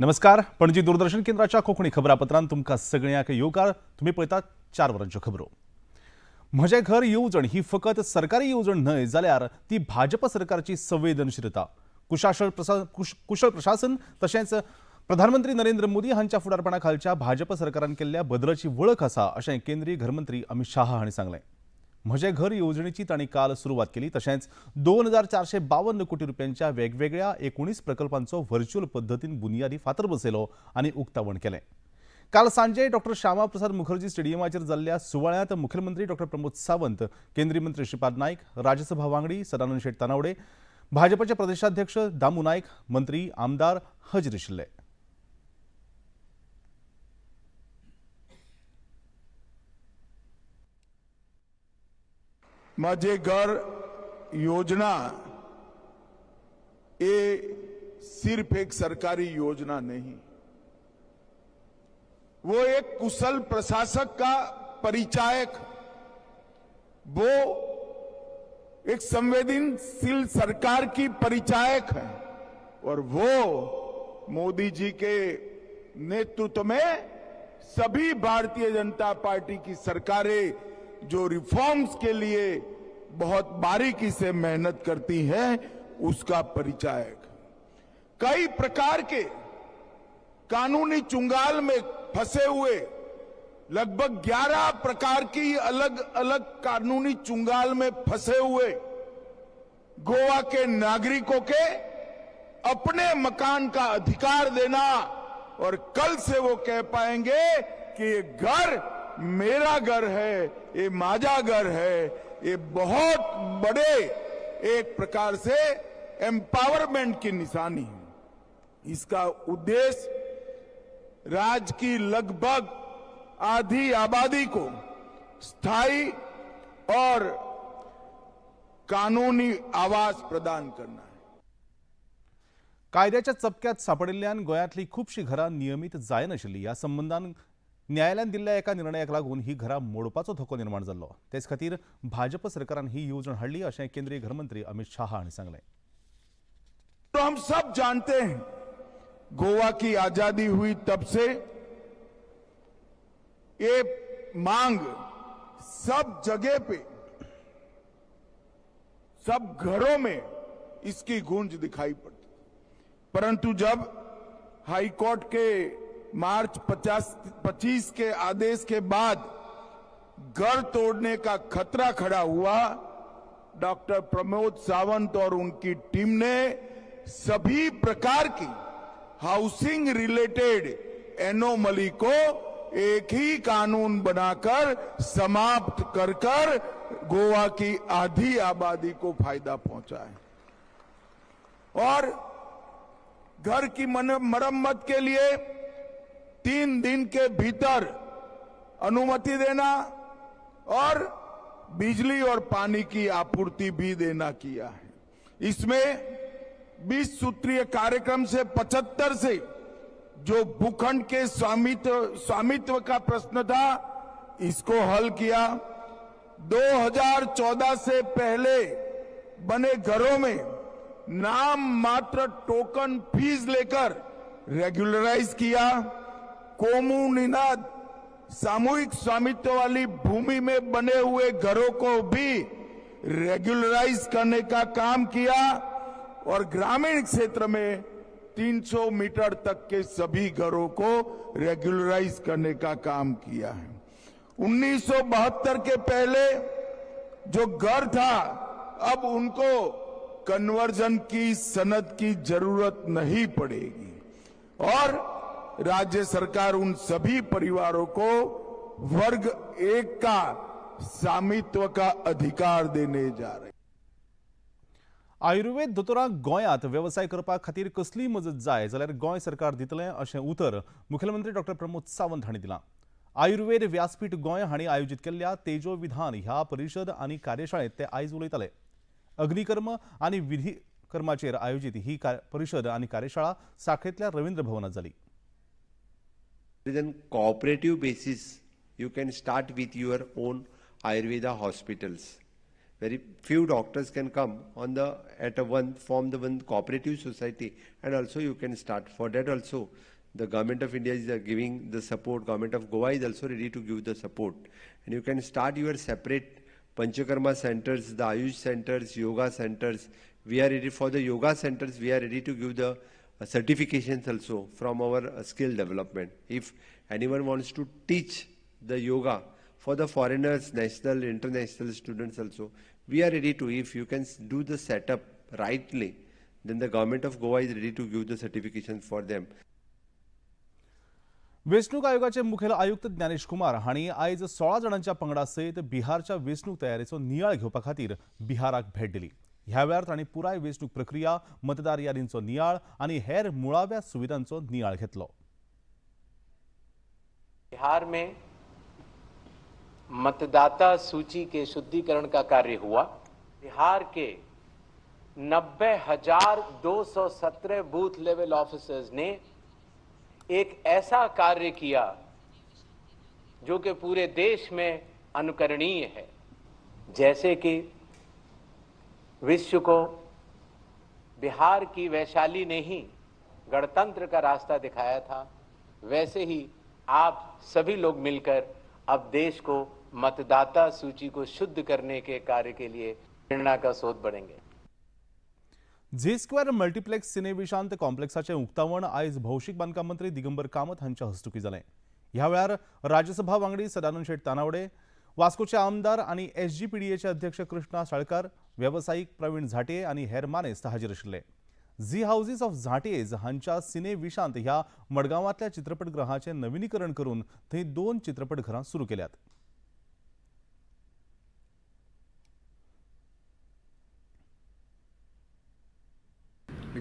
नमस्कार. पणजी दूरदर्शन केंद्राच्या कोंकणी खबरापत्रांत तुमकां सगळ्यांक येवकार. तुम्ही पळयतात 4 वरांच्यो खबरो. म्हजें घर येवजण ही फकत सरकारी येवजण न्हय, जाल्यार ती भाजप सरकारची संवेदनशीलता, कुशळ प्रशासन तशेंच प्रधानमंत्री नरेंद्र मोदी हांच्या फुडारपणा खालच्या भाजप सरकारान केल्ल्या बदलाची वळख आसा, अशें केंद्रीय गृहमंत्री अमित शाह हांणी सांगलें. म्हजें घर येवजणेची तांणी काल सुरवात केली. तशेंच 2452 कोटी रुपयांच्या वेगवेगळ्या 19 प्रकल्पांचो व्हर्च्युअल पद्दतीन बुनयादी फातर बसयलो आनी उक्तावण केलें. काल सांजे डॉ श्यामा प्रसाद मुखर्जी स्टेडियमाचेर जाल्ल्या सुवाळ्यांत मुखेलमंत्री डॉ प्रमोद सावंत, केंद्रीय मंत्री श्रीपाद नायक, राज्यसभा वांगडी सदानंद शेट तानावडे, भाजपचे प्रदेशाध्यक्ष दामू नायक, मंत्री आमदार हाजीर आशिल्ले. माझे घर योजना ये सिर्फ एक सरकारी योजना नहीं, वो एक कुशल प्रशासक का परिचायक, वो एक संवेदनशील सरकार की परिचायक है और वो मोदी जी के नेतृत्व में सभी भारतीय जनता पार्टी की सरकारें जो रिफॉर्म्स के लिए बहुत बारीकी से मेहनत करती हैं, उसका परिचायक. कई प्रकार के कानूनी चुंगाल में फंसे हुए लगभग 11 प्रकार की अलग अलग कानूनी चुंगाल में फंसे हुए गोवा के नागरिकों के अपने मकान का अधिकार देना और कल से वो कह पाएंगे कि ये घर मेरा घर है, ये माझा घर है, ये बहुत बड़े एक प्रकार से एम्पावरमेंट की निशानी है. इसका उद्देश्य राज्य की लगभग आधी आबादी को स्थायी और कानूनी आवास प्रदान करना है. कायद्याच्या चपक्यात सापडिल्ल्यान गोंयांतली खुबशीं घरां नियमीत जायनाशिल्लीं. ह्या संबंधान न्यायालयान दिल्ल्या एका निर्णयाक लागून ही घरां मोडपाचो धोको निर्माण जाल्लो. तेच खातीर भाजप सरकारान ही येवजण हाडली, अशें केंद्रीय गृहमंत्री अमित शाह हांणी सांगलें. तो हम सब जानते हैं, गोवा की आजादी हुई तब से ये मांग सब जगह पे, सब घरों में इसकी गूंज दिखाई पड़ती. परंतु जब हाई कोर्ट के मार्च 25 के आदेश के बाद घर तोड़ने का खतरा खड़ा हुआ, डॉक्टर प्रमोद सावंत और उनकी टीम ने सभी प्रकार की हाउसिंग रिलेटेड एनोमली को एक ही कानून बनाकर समाप्त कर गोवा की आधी आबादी को फायदा पहुंचा है. और घर की मरम्मत के लिए 3 दिन के भीतर अनुमति देना और बिजली और पानी की आपूर्ति भी देना किया है. इसमें 20 सूत्रीय कार्यक्रम से 75 से जो भूखंड के स्वामित्व का प्रश्न था, इसको हल किया. 2014 से पहले बने घरों में नाम मात्र टोकन फीस लेकर रेगुलराइज किया. कोमुनिनाद सामूहिक स्वामित्व वाली भूमि में बने हुए घरों को भी रेगुलराइज करने का काम किया और ग्रामीण क्षेत्र में 300 मीटर तक के सभी घरों को रेगुलराइज करने का काम किया है. 1972 के पहले जो घर था, अब उनको कन्वर्जन की सनद की जरूरत नहीं पड़ेगी और राज्य सरकार उन सभी परिवारों को वर्ग 1 का स्वामित्व का अधिकार देने जा रही. आयुर्वेद दोतोरांक गोंयांत व्यवसाय करपा खातीर कसलीय मजत जाय जाल्यार गोंय सरकार दितलें, अशें उतर मुखेलमंत्री डॉ प्रमोद सावंत हांणी दिलां. आयुर्वेद व्यासपीठ गोंय हांणी आयोजीत केल्ल्या तेजो विधान ह्या परिशद आनी कार्यशाळेंत ते आयज उलयताले. अग्निकर्म आनी विधी कर्माचेर आयोजीत ही परिशद आनी कार्यशाळा साखळेंतल्या रवींद्र भवनात जाली. On cooperative basis, you can start with your own Ayurveda hospitals. very few doctors can come on the form the one cooperative society, and also you can start. For that also, the government of India is giving the support. Government of Goa is also ready to give the support, and you can start your separate Panchakarma centers, the Ayush centers, yoga centers. We are ready for the yoga centers. We are ready to give the certifications also from our skill development. If anyone wants to teach the yoga for the foreigners, national, international students also, we are ready to. If you can do the setup rightly, then the government of Goa is ready to give the certification for them. वेंचणूक आयोगाचे मुखेल आयुक्त ज्ञानेश कुमार हांणी आयज 16 जाणांच्या पंगडा सयत बिहारच्या वेंचणूक तयारेचो नियाळ घेवपा खातीर बिहाराक भेट दिली. ह्या वेळार तांणी पुराय वेंचणूक प्रक्रिया, मतदार यादींचो नियाळ आनी हेर मुळाव्या सुविधांचो नियाळ घेतलो. बिहार में मतदाता सूची के शुद्धिकरण का कार्य हुआ. बिहार के 90,217 बूथ लेवल ऑफिसर्स ने एक ऐसा कार्य किया जो कि पूरे देश में अनुकरणीय है. जैसे कि विश्व को बिहार की वैशाली ने ही गणतंत्र का रास्ता दिखाया था, वैसे ही आप सभी लोग मिलकर अब देश को मतदाता सूची को शुद्ध करने के कार्य के लिए प्रेरणा का स्रोत बनेंगे. झी स्क्वेअर मल्टीप्लेक्स सिनेविशांत कॉम्प्लेक्साचे उक्तावण आयज भौशीक बांदकाम मंत्री दिगंबर कामत हांच्या हस्तुकी जालें. ह्या वेळार राज्यसभा वांगडी सदानंद शेट तानावडे, वास्कोचे आमदार आनी SGPDAचे अध्यक्ष कृष्णा साळकार, व्यावसायिक प्रवीण झाटे आनी हेर मानेस्त हाजीर आशिल्ले. झी हाऊसेस ऑफ झांटेज हांच्या सिनेविशांत ह्या मडगांवांतल्या चित्रपटगृहाचे नविनीकरण करून थंय 2 चित्रपटघरां सुरू केल्यात.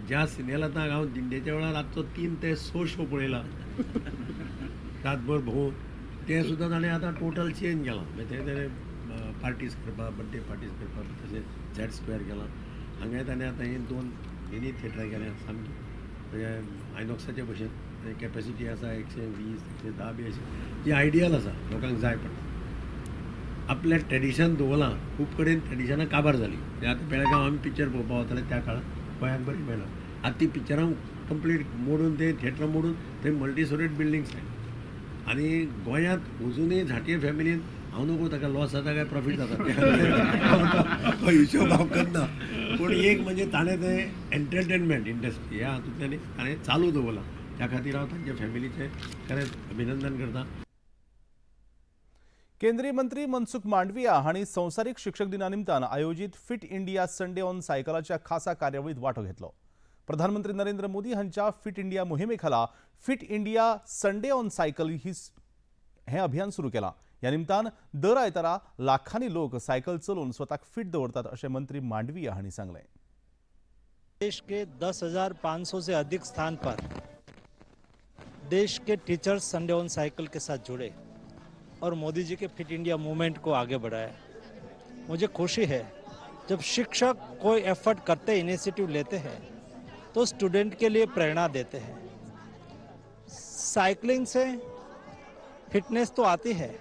ज्या सिनेमात हांव दिंडेच्या वेळार रातचो 3 ते 6 शो पळयला रातभर भोंवून, ते सुद्दां ताणें आतां टोटल चेंज केलां. ते पार्टीज करपाक, बर्थडे पार्टीज करपाक तशें झॅड स्क्वेअर केलां. हांगाय ताणें आतां हे 2 मिनी थिएटरां केल्या सामकी, म्हणजे आयनॉक्साचे भशेन कॅपेसिटी आसा 120, 110 बी अशी. जी आयडियल आसा, लोकांक जाय पडटा. आपलें ट्रेडिशन दवरलां. खूब कडेन ट्रेडिशनां काबार जालीं. म्हणजे आतां बेळगांव आमी पिक्चर पळोवपाक वताले त्या काळार गोंयांत बरी मेळना. आतां ती पिक्चरां कंप्लीट मोडून, ते थिएटरां मोडून थंय मल्टी स्टोरेड बिल्डिंग्स जाय. आनी गोंयांत अजुनूय झांटे फॅमिलीन हांव नको ताका लॉस जाता काय प्रॉफीट जाता तो हिशोब हांव करना. पूण एक म्हणजे ताणें तें एंटरटेनमेंट इंडस्ट्री ह्या हातूंतल्यान ताणें चालू दवरलां. त्या खातीर हांव तांच्या फॅमिलीचें खरेंच अभिनंदन करतां. केंद्रीय मंत्री मनसुख मांडविया हांणी संवसारीक शिक्षक दिना निमतान आयोजीत फिट इंडिया संडे ऑन सायकलाच्या खासा कार्यावळीत वांटो घेतलो. प्रधानमंत्री नरेंद्र मोदी हांच्या फिट इंडिया मोहिमे खाला fit India Sunday on cycle हे अभियान सुरू केलां. ह्या निमतान दर आयतारा लाखांनी लोक सायकल चलोवन स्वताक फिट दवरतात अशें मंत्री मांडविया हांणी सांगलें. देश के 10,500 से अधिक स्थान पर देश के टीचर्स संडे ऑन साइकिल के साथ जुड़े और मोदी जी के फिट इंडिया मूवमेंट को आगे बढ़ाया. मुझे खुशी है जब शिक्षक कोई एफर्ट करते, इनिशिएटिव लेते हैं तो स्टूडेंट के लिए प्रेरणा देते हैं. साइकिलिंग से फिटनेस तो आती है,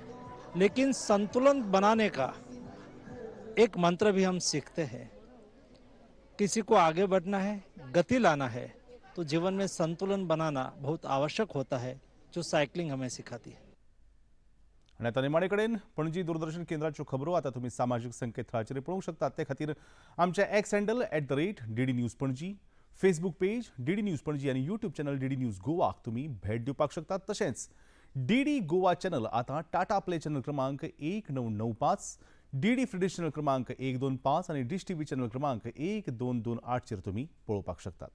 लेकिन संतुलन बनाने का एक मंत्र भी हम सीखते हैं. किसी को आगे बढ़ना है, गति लाना है, तो जीवन में संतुलन बनाना बहुत आवश्यक होता है, जो सायकलिंग हमें सिखाती है. आणि आता निमाणे कडेन पणजी दूरदर्शन केंद्राच्यो खबरो आता तुम्ही सामाजिक संकेतथळाचेर पळोवंक शकतात. ते खातीर आमचे x handle @DD news Panaji, Facebook page DD news Panaji आणि यूट्यूब चॅनल DD न्यूज गोवाक तुम्ही भेट दिवपाक शकतात. तशेंच DD गोवा चॅनल आता टाटा प्ले चॅनल क्रमांक 1995, DD फ्री डिश चॅनल क्रमांक 125 आणि डिश TV चॅनल क्रमांक 1228 चेर तुम्ही पळोवपाक शकतात.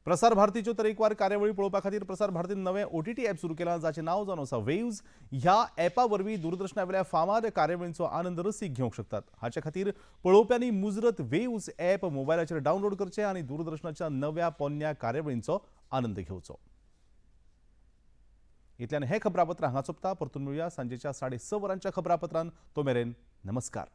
प्रसार भारतीच्यो तरेकवार कार्यावळी पळोवपा खातीर प्रसार भारतीन नवें OTT ॲप सुरू केलां, जाचें नांव जावन आसा वेव्ज. ह्या ॲपा वरवीं दूरदर्शना फामाद कार्यावळींचो आनंद रसीक घेवंक शकतात. हाचे खातीर पळोवप्यांनी मुजरत वेव्ज ॲप मोबायलाचेर डावनलोड करचें आनी दूरदर्शनाच्या नव्या पोन्न्या कार्यावळींचो आनंद घेवचो. इतल्यान हें खबरापत्र हांगा सोंपता. परतून मेळुया सांजेच्या 6:30 वरांच्या खबरापत्रांत. तो मेरेन नमस्कार.